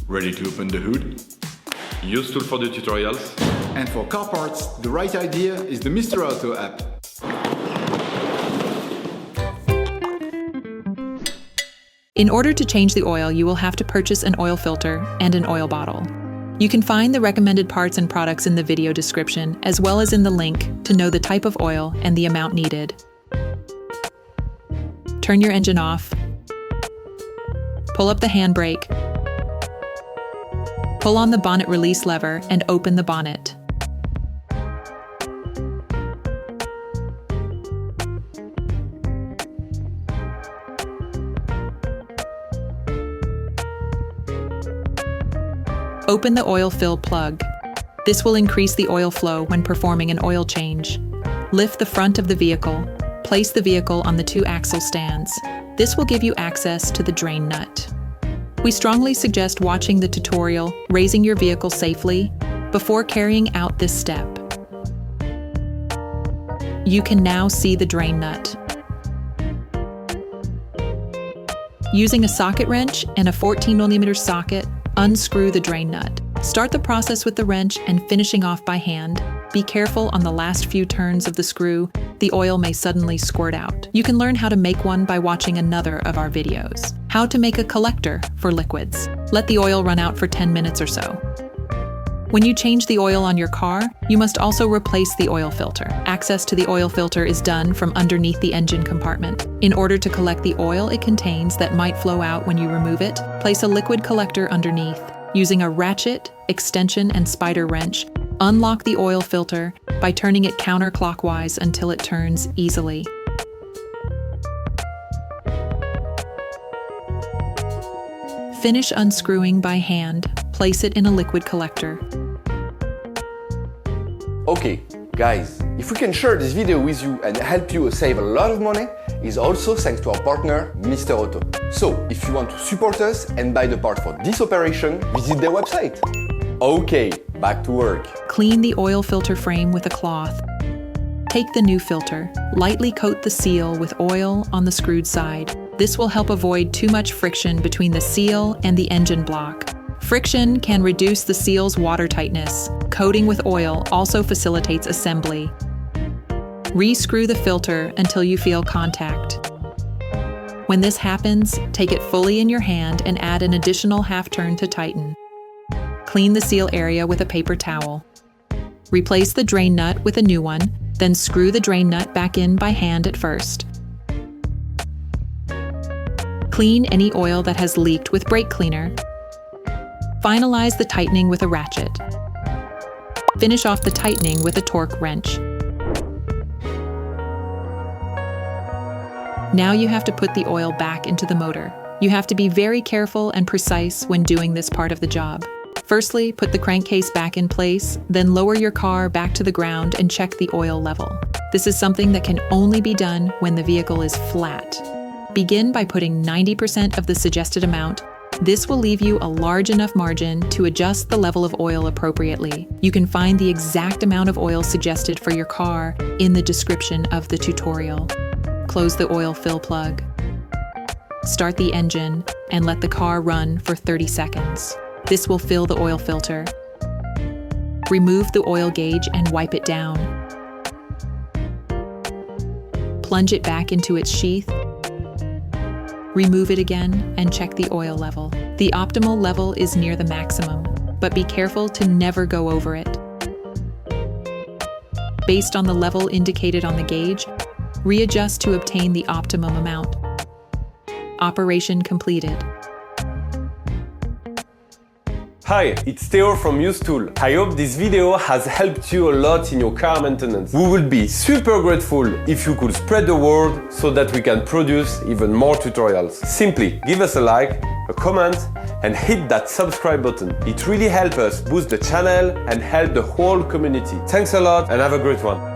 Ready to open the hood? Usetool for the tutorials. And for car parts, the right idea is the Mr. Auto app. In order to change the oil, you will have to purchase an oil filter and an oil bottle. You can find the recommended parts and products in the video description, as well as in the link to know the type of oil and the amount needed. Turn your engine off. Pull up the handbrake. Pull on the bonnet release lever and open the bonnet. Open the oil fill plug. This will increase the oil flow when performing an oil change. Lift the front of the vehicle. Place the vehicle on the 2 axle stands. This will give you access to the drain nut. We strongly suggest watching the tutorial, raising your vehicle safely, before carrying out this step. You can now see the drain nut. Using a socket wrench and a 14mm socket, unscrew the drain nut. Start the process with the wrench and finishing off by hand. Be careful on the last few turns of the screw. The oil may suddenly squirt out. You can learn how to make one by watching another of our videos. How to make a collector for liquids. Let the oil run out for 10 minutes or so. When you change the oil on your car, you must also replace the oil filter. Access to the oil filter is done from underneath the engine compartment. In order to collect the oil it contains that might flow out when you remove it, place a liquid collector underneath. Using a ratchet, extension, and spider wrench, unlock the oil filter by turning it counterclockwise until it turns easily. Finish unscrewing by hand. Place it in a liquid collector. Okay, guys, if we can share this video with you and help you save a lot of money, is also thanks to our partner, Mr. Auto. So, if you want to support us and buy the part for this operation, visit their website. Okay, back to work. Clean the oil filter frame with a cloth. Take the new filter. Lightly coat the seal with oil on the screwed side. This will help avoid too much friction between the seal and the engine block. Friction can reduce the seal's water tightness. Coating with oil also facilitates assembly. Re-screw the filter until you feel contact. When this happens, take it fully in your hand and add an additional half turn to tighten. Clean the seal area with a paper towel. Replace the drain nut with a new one, then screw the drain nut back in by hand at first. Clean any oil that has leaked with brake cleaner. Finalize the tightening with a ratchet. Finish off the tightening with a torque wrench. Now you have to put the oil back into the motor. You have to be very careful and precise when doing this part of the job. Firstly, put the crankcase back in place, then lower your car back to the ground and check the oil level. This is something that can only be done when the vehicle is flat. Begin by putting 90% of the suggested amount. This will leave you a large enough margin to adjust the level of oil appropriately. You can find the exact amount of oil suggested for your car in the description of the tutorial. Close the oil fill plug. Start the engine and let the car run for 30 seconds. This will fill the oil filter. Remove the oil gauge and wipe it down. Plunge it back into its sheath. Remove it again and check the oil level. The optimal level is near the maximum, but be careful to never go over it. Based on the level indicated on the gauge, readjust to obtain the optimum amount. Operation completed. Hi, it's Theo from Usetool. I hope this video has helped you a lot in your car maintenance. We will be super grateful if you could spread the word so that we can produce even more tutorials. Simply give us a like, a comment, and hit that subscribe button. It really helps us boost the channel and help the whole community. Thanks a lot and have a great one.